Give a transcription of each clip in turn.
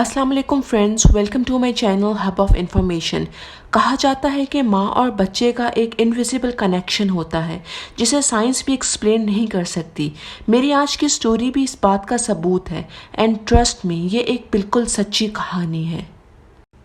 अस्सलाम वालेकुम friends, welcome to my channel hub of information. कहा जाता है कि माँ और बच्चे का एक इनविजिबल कनेक्शन होता है जिसे साइंस भी एक्सप्लेन नहीं कर सकती। मेरी आज की स्टोरी भी इस बात का सबूत है एंड ट्रस्ट मी, ये एक बिल्कुल सच्ची कहानी है।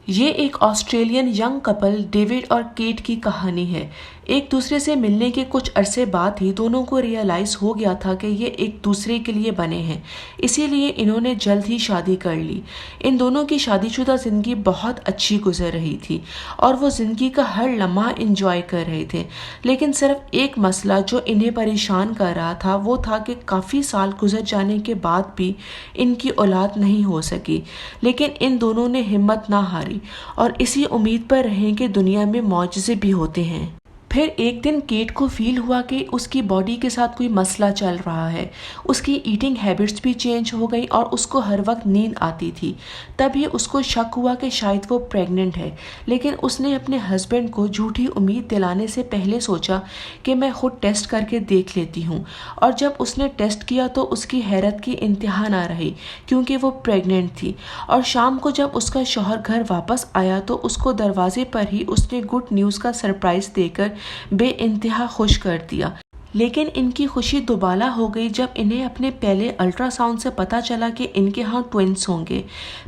ये एक ऑस्ट्रेलियन यंग कपल डेविड और केट की कहानी है। एक दूसरे से मिलने के कुछ अरसे बाद ही दोनों को रियलाइज़ हो गया था कि ये एक दूसरे के लिए बने हैं, इसीलिए इन्होंने जल्द ही शादी कर ली। इन दोनों की शादीशुदा ज़िंदगी बहुत अच्छी गुजर रही थी और वो ज़िंदगी का हर लम्हा इंजॉय कर रहे थे। लेकिन सिर्फ एक मसला जो इन्हें परेशान कर रहा था वो था कि काफ़ी साल गुजर जाने के बाद भी इनकी औलाद नहीं हो सकी। लेकिन इन दोनों ने हिम्मत ना हारी और इसी उम्मीद पर रहें कि दुनिया में मौजज़े भी होते हैं। फिर एक दिन केट को फील हुआ कि उसकी बॉडी के साथ कोई मसला चल रहा है। उसकी ईटिंग हैबिट्स भी चेंज हो गई और उसको हर वक्त नींद आती थी। तभी उसको शक हुआ कि शायद वो प्रेग्नेंट है, लेकिन उसने अपने हस्बैंड को झूठी उम्मीद दिलाने से पहले सोचा कि मैं खुद टेस्ट करके देख लेती हूँ। और जब उसने टेस्ट किया तो उसकी हैरत की इंतहा ना रही, क्योंकि वो प्रेग्नेंट थी। और शाम को जब उसका शौहर घर वापस आया तो उसको दरवाजे पर ही उसने गुड न्यूज़ का सरप्राइज़ देकर बेइंतहा खुश कर दिया। लेकिन इनकी खुशी दुबाला हो गई जब इन्हें अपने पहले अल्ट्रासाउंड से पता चला कि इनके यहाँ ट्विंस होंगे।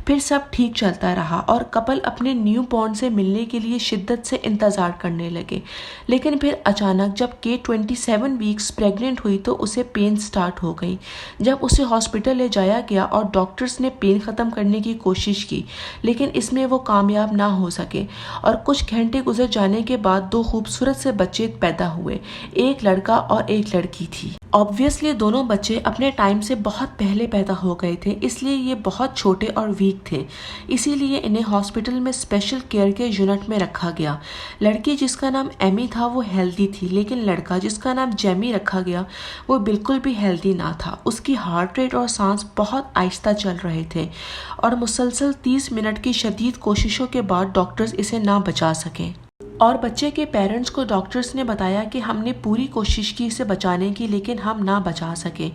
फिर सब ठीक चलता रहा और कपल अपने न्यू बॉर्न से मिलने के लिए शिद्दत से इंतज़ार करने लगे। लेकिन फिर अचानक जब के 27 वीक्स प्रेग्नेंट हुई तो उसे पेन स्टार्ट हो गई। जब उसे हॉस्पिटल ले जाया गया और डॉक्टर्स ने पेन ख़त्म करने की कोशिश की, लेकिन इसमें वो कामयाब ना हो सके। और कुछ घंटे गुजर जाने के बाद दो खूबसूरत से बच्चे पैदा हुए, एक लड़का और एक लड़की थी। ऑब्वियसली दोनों बच्चे अपने टाइम से बहुत पहले पैदा हो गए थे, इसलिए ये बहुत छोटे और वीक थे। इसीलिए इन्हें हॉस्पिटल में स्पेशल केयर के यूनिट में रखा गया। लड़की जिसका नाम एमी था वो हेल्दी थी, लेकिन लड़का जिसका नाम जेमी रखा गया वो बिल्कुल भी हेल्दी ना था। उसकी हार्ट रेट और सांस बहुत आहिस्ता चल रहे थे और मुसलसल 30 मिनट की शदीद कोशिशों के बाद डॉक्टर्स इसे ना बचा सके। और बच्चे के पेरेंट्स को डॉक्टर्स ने बताया कि हमने पूरी कोशिश की इसे बचाने की, लेकिन हम ना बचा सके।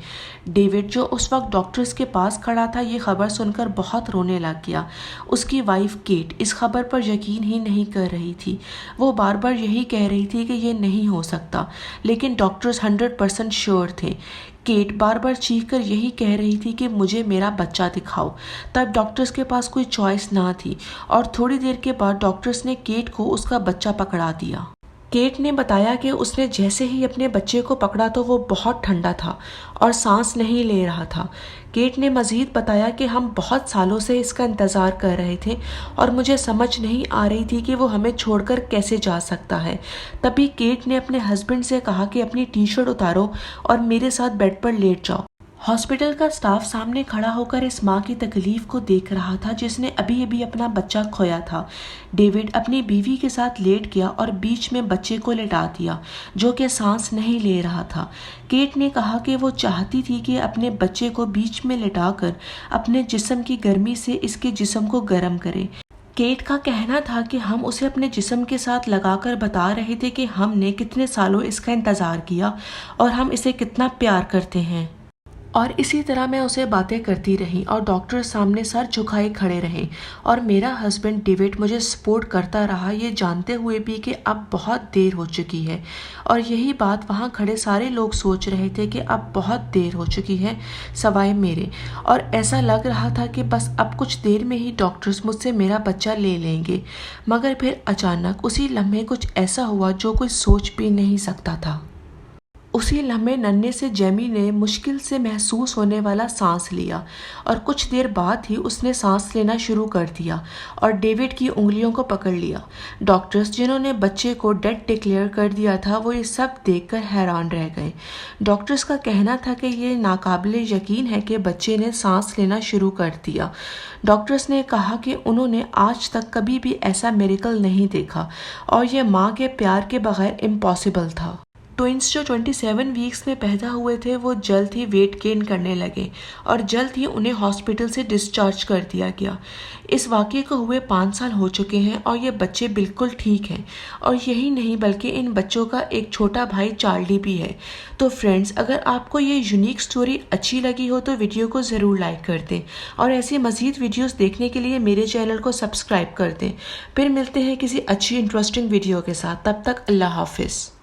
डेविड जो उस वक्त डॉक्टर्स के पास खड़ा था ये खबर सुनकर बहुत रोने लग गया। उसकी वाइफ केट इस खबर पर यकीन ही नहीं कर रही थी। वो बार बार यही कह रही थी कि ये नहीं हो सकता, लेकिन डॉक्टर्स 100% श्योर थे। केट बार बार चीख कर यही कह रही थी कि मुझे मेरा बच्चा दिखाओ। तब डॉक्टर्स के पास कोई चॉइस ना थी और थोड़ी देर के बाद डॉक्टर्स ने केट को उसका बच्चा पकड़ा दिया। केट ने बताया कि उसने जैसे ही अपने बच्चे को पकड़ा तो वो बहुत ठंडा था और सांस नहीं ले रहा था। केट ने मज़ीद बताया कि हम बहुत सालों से इसका इंतज़ार कर रहे थे और मुझे समझ नहीं आ रही थी कि वो हमें छोड़कर कैसे जा सकता है। तभी केट ने अपने हस्बैंड से कहा कि अपनी टी शर्ट उतारो और मेरे साथ बेड पर लेट जाओ। हॉस्पिटल का स्टाफ सामने खड़ा होकर इस माँ की तकलीफ को देख रहा था जिसने अभी अभी अपना बच्चा खोया था। डेविड अपनी बीवी के साथ लेट गया और बीच में बच्चे को लिटा दिया जो कि सांस नहीं ले रहा था। केट ने कहा कि वो चाहती थी कि अपने बच्चे को बीच में लिटाकर अपने जिस्म की गर्मी से इसके जिस्म को गर्म करे। केट का कहना था कि हम उसे अपने जिस्म के साथ लगाकर बता रहे थे कि हमने कितने सालों इसका इंतज़ार किया और हम इसे कितना प्यार करते हैं। और इसी तरह मैं उसे बातें करती रही और डॉक्टर सामने सर झुकाए खड़े रहे और मेरा हस्बैंड डेविड मुझे सपोर्ट करता रहा, ये जानते हुए भी कि अब बहुत देर हो चुकी है। और यही बात वहाँ खड़े सारे लोग सोच रहे थे कि अब बहुत देर हो चुकी है सवाए मेरे। और ऐसा लग रहा था कि बस अब कुछ देर में ही डॉक्टर्स मुझसे मेरा बच्चा ले लेंगे। मगर फिर अचानक उसी लम्हे कुछ ऐसा हुआ जो कोई सोच भी नहीं सकता था। उसी लम्हे नन्हे से जेमी ने मुश्किल से महसूस होने वाला सांस लिया और कुछ देर बाद ही उसने सांस लेना शुरू कर दिया और डेविड की उंगलियों को पकड़ लिया। डॉक्टर्स जिन्होंने बच्चे को डेड डिक्लेयर कर दिया था वो ये सब देखकर हैरान रह गए। डॉक्टर्स का कहना था कि ये नाकाबिले यकीन है कि बच्चे ने सांस लेना शुरू कर दिया। डॉक्टर्स ने कहा कि उन्होंने आज तक कभी भी ऐसा मिरेकल नहीं देखा और ये माँ के प्यार के बगैर इम्पॉसिबल था। ट्विंस जो 27 वीक्स में पैदा हुए थे वो जल्द ही वेट गेन करने लगे और जल्द ही उन्हें हॉस्पिटल से डिस्चार्ज कर दिया गया। इस वाक़ये को हुए 5 साल हो चुके हैं और ये बच्चे बिल्कुल ठीक हैं। और यही नहीं बल्कि इन बच्चों का एक छोटा भाई चार्ली भी है। तो फ्रेंड्स, अगर आपको ये यूनिक स्टोरी अच्छी लगी हो तो वीडियो को ज़रूर लाइक कर दें और ऐसी मज़ीद वीडियोस देखने के लिए मेरे चैनल को सब्सक्राइब कर दें। फिर मिलते हैं किसी अच्छी इंटरेस्टिंग वीडियो के साथ। तब तक अल्लाह हाफिज़।